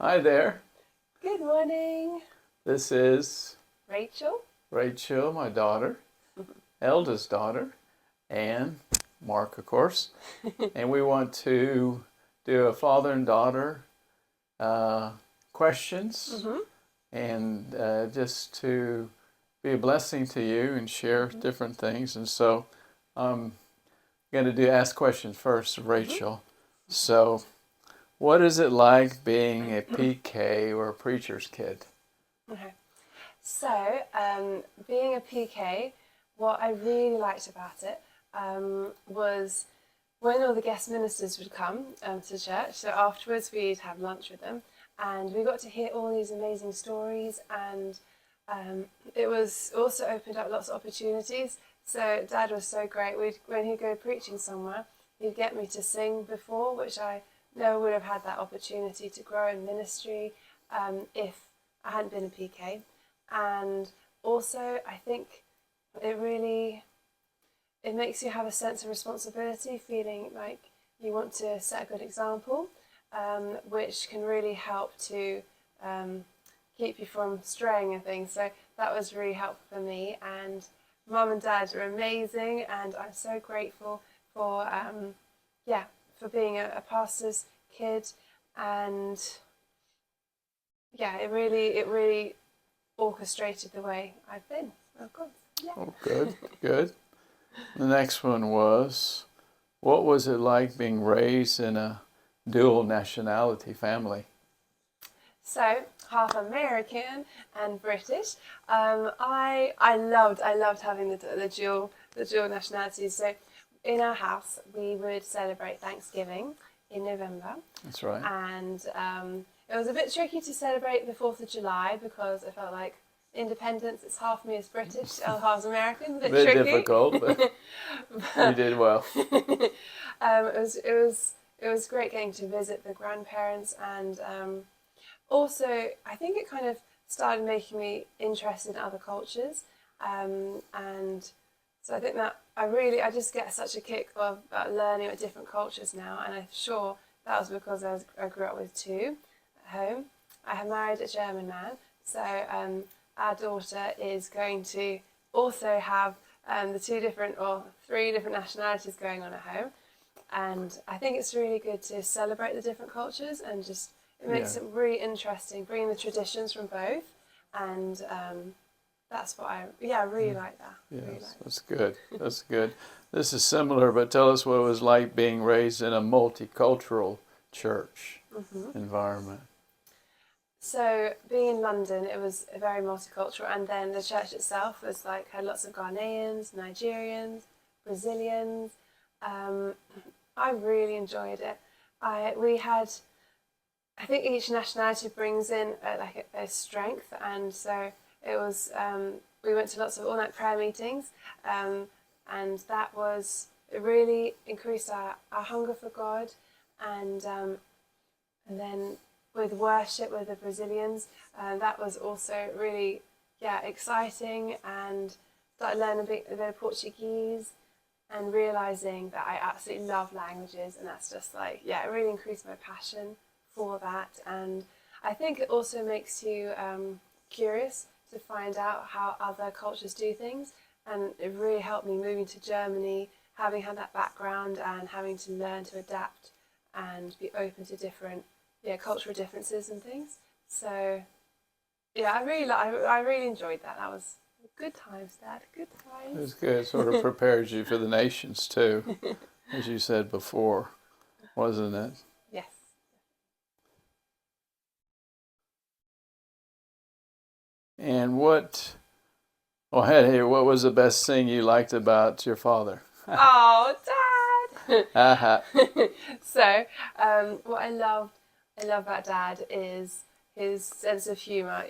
Hi there. Good morning, This is Rachel. Rachel, my daughter, eldest daughter, and Mark, of course. And we want to do a father and daughter questions Mm-hmm. and just to be a blessing to you and share different things. And so I'm going to do ask questions first, Rachel. So, what is it like being a PK or a preacher's kid? Okay. So, being a PK, what I really liked about it was when all the guest ministers would come to church. So afterwards, we'd have lunch with them, and we got to hear all these amazing stories, and it was also opened up lots of opportunities. So Dad was so great. When he'd go preaching somewhere, he'd get me to sing before, which I never would have had that opportunity to grow in ministry if I hadn't been a PK. And also, I think it makes you have a sense of responsibility, feeling like you want to set a good example, which can really help to keep you from straying and things. So that was really helpful for me. And Mum and Dad are amazing, and I'm so grateful for for being a pastor's kid. And yeah, it really orchestrated the way I've been. Of course, yeah. Oh, good, good. The next one was, what was it like being raised in a dual nationality family? So half American and British. I loved having the dual nationalities. So in our house we would celebrate Thanksgiving in November, That's right. and it was a bit tricky to celebrate the 4th of July because I felt like independence. It's half me is British, half American. A bit Bit tricky. difficult, but you did well. It was great getting to visit the grandparents, and also I think it kind of started making me interested in other cultures, and so I think that I just get such a kick of learning about different cultures now, and I'm sure that was because I grew up with two at home. I have married a German man, so our daughter is going to also have the two different or three different nationalities going on at home. And I think it's really good to celebrate the different cultures, and just it makes Yeah. it really interesting, bringing the traditions from both. And that's what I really like that. Really Yes, like that's good. That's good. This is similar, but tell us what it was like being raised in a multicultural church that. environment. So being in London, it was very multicultural, and then the church itself was like had lots of Ghanaians, Nigerians, Brazilians. Um, I really enjoyed it. We had, I think each nationality brings in a strength, and so it was. We went to lots of all-night prayer meetings, and that was it really increased our hunger for God, and and then with worship with the Brazilians, that was also really exciting, and started learning a bit of Portuguese, and realizing that I absolutely love languages, and that's just like it really increased my passion for that. And I think it also makes you curious to find out how other cultures do things, and it really helped me moving to Germany, having had that background and having to learn to adapt and be open to different cultural differences and things. So I really enjoyed that. That was good times, Dad. Good It times. was good. It sort of prepares you for the nations too, as you said before, wasn't it? Yes. And what was the best thing you liked about your father? Oh, Dad. Aha. So, what I love about Dad is his sense of humour.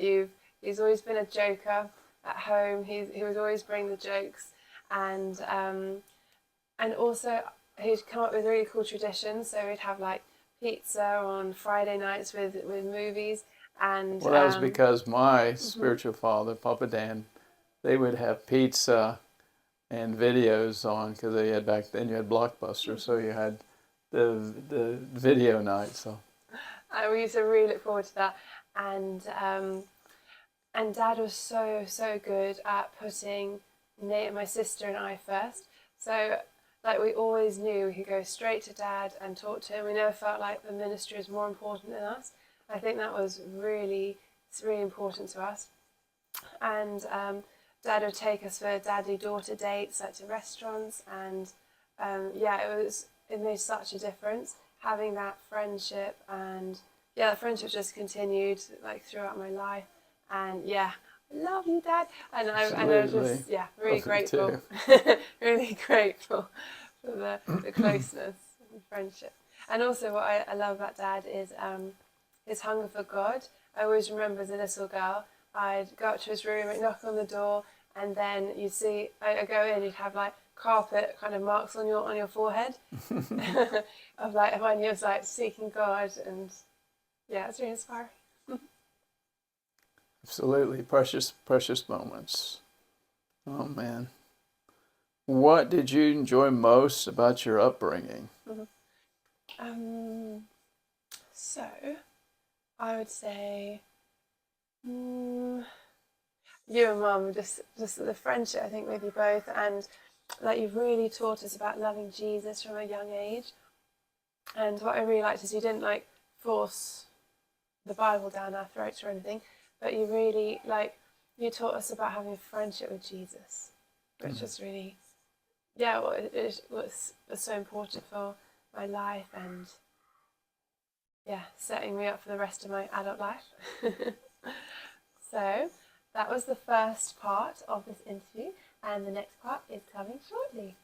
He's always been a joker at home. He would always bring the jokes, and also he'd come up with really cool traditions. So we'd have like pizza on Friday nights with movies, and Well, that was because my spiritual father, Papa Dan, they would have pizza and videos on because they had back then you had Blockbuster, so you had the video night. So We used to really look forward to that. And Dad was so good at putting Nate and my sister and I first. So like we always knew we could go straight to Dad and talk to him. We never felt like the ministry was more important than us. I think that was it's really important to us. And Dad would take us for daddy-daughter dates, like to restaurants, and it made such a difference having that friendship, and yeah, the friendship just continued like throughout my life. And yeah, I love you, Dad. And I was just really grateful, really grateful for the closeness and friendship. And also, what I love about Dad is his hunger for God. I always remember as a little girl, I'd go up to his room, I'd knock on the door, and then you'd see, I go in, you'd have like carpet kind of marks on your forehead of like when he was like seeking God, and yeah, it's really inspiring. Absolutely. Precious moments. Oh, man. What did you enjoy most about your upbringing? So, I would say you and Mum, just the friendship, I think, with you both, and like you've really taught us about loving Jesus from a young age. And what I really liked is you didn't like force the Bible down our throats or anything, but you really you taught us about having a friendship with Jesus, which was really it was so important for my life, and setting me up for the rest of my adult life. So that was the first part of this interview, and the next part is coming shortly.